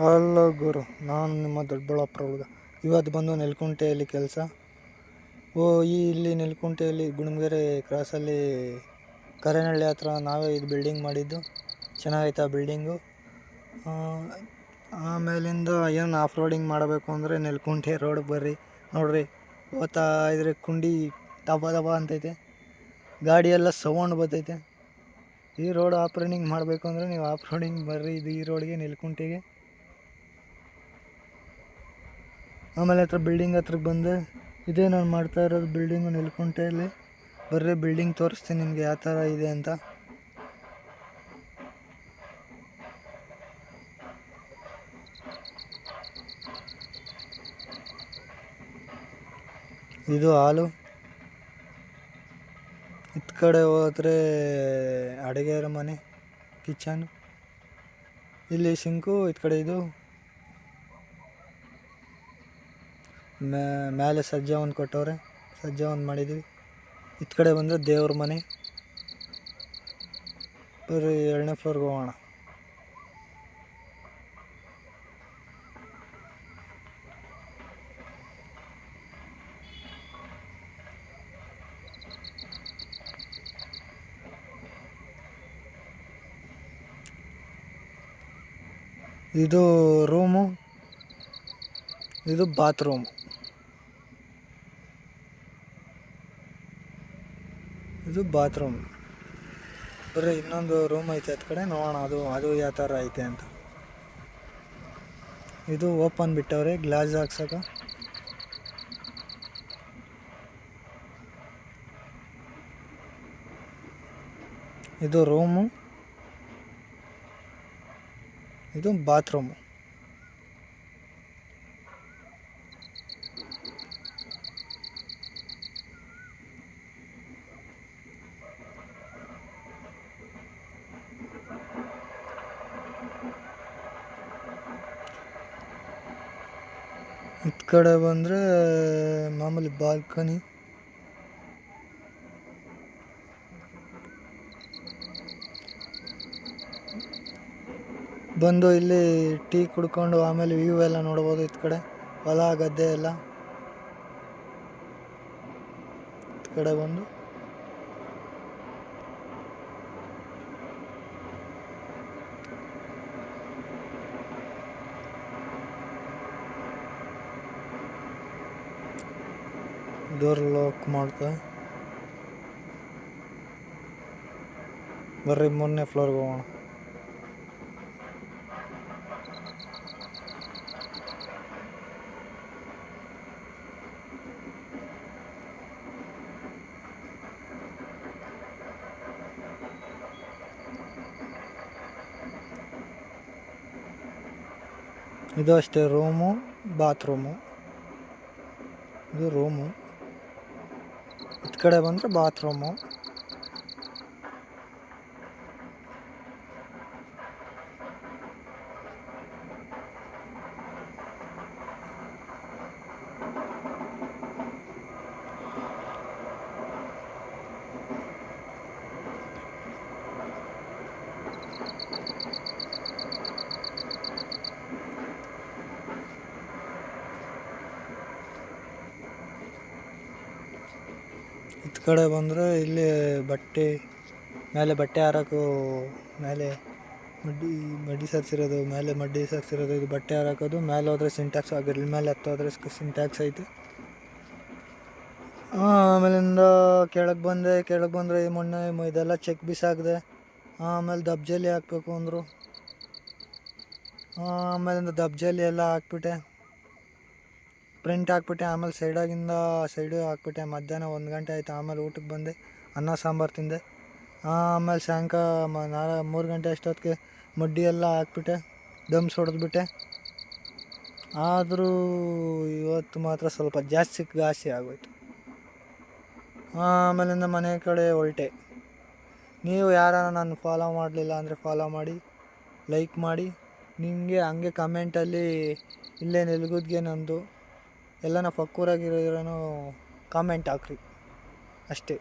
Hello ಗುರು, ನಾನು ನಿಮ್ಮ ದೊಡ್ಡಬಳ್ಳಾಪುರ ಹುಡುಗ. ಇವತ್ತು ಬಂದು ನೆಲಕುಂಟೆಯಲ್ಲಿ ಕೆಲಸ. ಇಲ್ಲಿ ನೆಲಕುಂಟೆಯಲ್ಲಿ ಗುಣಗೆರೆ ಕ್ರಾಸಲ್ಲಿ ಕರೇನಹಳ್ಳಿ ಹತ್ರ ನಾವೇ ಇದು ಬಿಲ್ಡಿಂಗ್ ಮಾಡಿದ್ದು. ಚೆನ್ನಾಗೈತೆ ಆ ಬಿಲ್ಡಿಂಗು. ಆಮೇಲಿಂದ ಏನು ಆಫ್ ರೋಡಿಂಗ್ ಮಾಡಬೇಕು ಅಂದರೆ ನೆಲಕುಂಟೆ ರೋಡ್ ಬರ್ರಿ ನೋಡ್ರಿ. ಹೋಗ್ತಾ ಇದ್ರೆ ಕುಂಡಿ ದಬ ದಬ ಅಂತೈತೆ, ಗಾಡಿ ಎಲ್ಲ ಸೌಂಡ್ ಬರ್ತೈತೆ. ಈ ರೋಡ್ ಆಫ್ ರೋಡಿಂಗ್ ಮಾಡಬೇಕು ಅಂದರೆ ನೀವು ಆಫ್ ರೋಡಿಂಗ್ ಬರ್ರಿ ಇದು ಈ ರೋಡ್ಗೆ, ನೆಲಕುಂಟೆಗೆ. ಆಮೇಲೆ ಹತ್ರ ಬಿಲ್ಡಿಂಗ್ ಹತ್ರಕ್ಕೆ ಬಂದೆ. ಇದೇ ನಾನು ಮಾಡ್ತಾ ಇರೋದು ಬಿಲ್ಡಿಂಗು ನೆಲಕುಂಟೆಯಲ್ಲಿ. ಬರ್ರಿ ಬಿಲ್ಡಿಂಗ್ ತೋರಿಸ್ತೀನಿ ನಿಮಗೆ ಯಾವ ಥರ ಇದೆ ಅಂತ. ಇದು ಹಾಲು. ಇತ್ತ ಕಡೆ ಹೋದರೆ ಅಡುಗೆಯರ ಮನೆ, ಕಿಚನ್. ಇಲ್ಲಿ ಸಿಂಕು, ಇತ್ತ ಕಡೆ ಇದು ಮೇಲೆ ಸಜ್ಜೆ ಒಂದು ಕೊಟ್ಟವ್ರೆ, ಸಜ್ಜೆ ಒಂದು ಮಾಡಿದ್ವಿ. ಇತ್ತ ಕಡೆ ಬಂದರೆ ದೇವ್ರ ಮನೆ. ಬರ್ರಿ 2ನೇ ಫ್ಲೋರ್ಗೆ ಹೋಗೋಣ. ಇದು ರೂಮು, ಇದು ಬಾತ್ರೂಮ್. ಇದು ಬಾತ್ರೂಮ್. ಬರ್ರಿ ಇನ್ನೊಂದು ರೂಮ್ ಐತೆ ಹತ್ತು ಕಡೆ, ನೋಡೋಣ ಅದು ಯಾವ ಥರ ಐತೆ ಅಂತ. ಇದು ಓಪನ್ ಬಿಟ್ಟವ್ರೆ ಗ್ಲಾಸ್ ಹಾಕ್ಸಕ. ಇದು ರೂಮು, ಇದು ಬಾತ್ರೂಮು. ಇತ್ತ ಕಡೆ ಬಂದರೆ ಮಾಮೂಲಿ ಬಾಲ್ಕನಿ. ಬಂದು ಇಲ್ಲಿ ಟೀ ಕುಡ್ಕೊಂಡು ಆಮೇಲೆ ವ್ಯೂ ಎಲ್ಲ ನೋಡ್ಬೋದು. ಇತ್ತ ಕಡೆ ಹೊಲ ಗದ್ದೆ ಎಲ್ಲ. ಇತ್ತ ಕಡೆ ಬಂದು ಡೋರ್ ಲಾಕ್ ಮಾಡ್ತಾ ಬರ್ರಿ 3ನೇ ಫ್ಲೋರ್ಗೆ ಹೋಗೋಣ. ಇದು ಅಷ್ಟೇ ರೂಮು, ಬಾತ್ರೂಮು. ಇದು ರೂಮು. ಇತ್ತ ಕಡೆ ಬಂದರೆ ಬಾತ್ರೂಮು. ಇತ್ತ ಕಡೆ ಬಂದರೆ ಇಲ್ಲಿ ಮೇಲೆ ಬಟ್ಟೆ ಹಾರೋಕ್ಕೂ, ಮೇಲೆ ಮಡ್ಡಿ ಸಾರಿಸಿರೋದು, ಮೇಲೆ ಮಡ್ಡಿ ಸಾರಿಸಿರೋದು. ಇದು ಬಟ್ಟೆ ಹಾರಾಕೋದು. ಮೇಲೆ ಹೋದರೆ ಸಿಂಟ್ಯಾಕ್ಸ್, ಅದ್ರ ಮೇಲೆ ಹತ್ತೋದ್ರೆ ಸಿಂಟ್ಯಾಕ್ಸ್ ಐತೆ. ಆಮೇಲಿಂದ ಕೆಳಗೆ ಬಂದರೆ ಈ ಮೊನ್ನೆ ಇದೆಲ್ಲ ಚೆಕ್ ಬಿಸಾಕಿದೆ. ಆಮೇಲೆ ದಬ್ಜಲ್ಲಿ ಹಾಕಬೇಕು ಅಂದರು. ಆಮೇಲಿಂದ ದಬ್ಜಲ್ಲಿ ಎಲ್ಲ ಹಾಕ್ಬಿಟ್ಟೆ, ಪ್ರಿಂಟ್ ಹಾಕ್ಬಿಟ್ಟೆ. ಆಮೇಲೆ ಸೈಡು ಹಾಕ್ಬಿಟ್ಟೆ. ಮಧ್ಯಾಹ್ನ 1 ಗಂಟೆ ಆಯಿತು. ಆಮೇಲೆ ಊಟಕ್ಕೆ ಬಂದೆ, ಅನ್ನ ಸಾಂಬಾರು ತಿಂದೆ. ಆಮೇಲೆ ಸಾಯಂಕಾಲ 3 ಗಂಟೆ ಅಷ್ಟೊತ್ತಿಗೆ ಮಡ್ಡಿ ಎಲ್ಲ ಹಾಕ್ಬಿಟ್ಟೆ, ದಮ್ಸ್ ಹೊಡೆದ್ಬಿಟ್ಟೆ. ಆದರೂ ಇವತ್ತು ಮಾತ್ರ ಸ್ವಲ್ಪ ಜಾಸ್ತಿ ಆಗೋಯ್ತು. ಆಮೇಲಿಂದ ಮನೆ ಕಡೆ ಹೊರಟೆ. ನೀವು ಯಾರು ನಾನು ಫಾಲೋ ಮಾಡಲಿಲ್ಲ ಅಂದರೆ ಫಾಲೋ ಮಾಡಿ, ಲೈಕ್ ಮಾಡಿ. ನಿಮಗೆ ಹಂಗೆ ಕಮೆಂಟಲ್ಲಿ ಇಲ್ಲೇ ನೆಲಗುದ್ಗೆ ನಂದು ಎಲ್ಲನ ಫಕ್ಕೂರಾಗಿರೋನು ಕಾಮೆಂಟ್ ಹಾಕ್ರಿ ಅಷ್ಟೇ.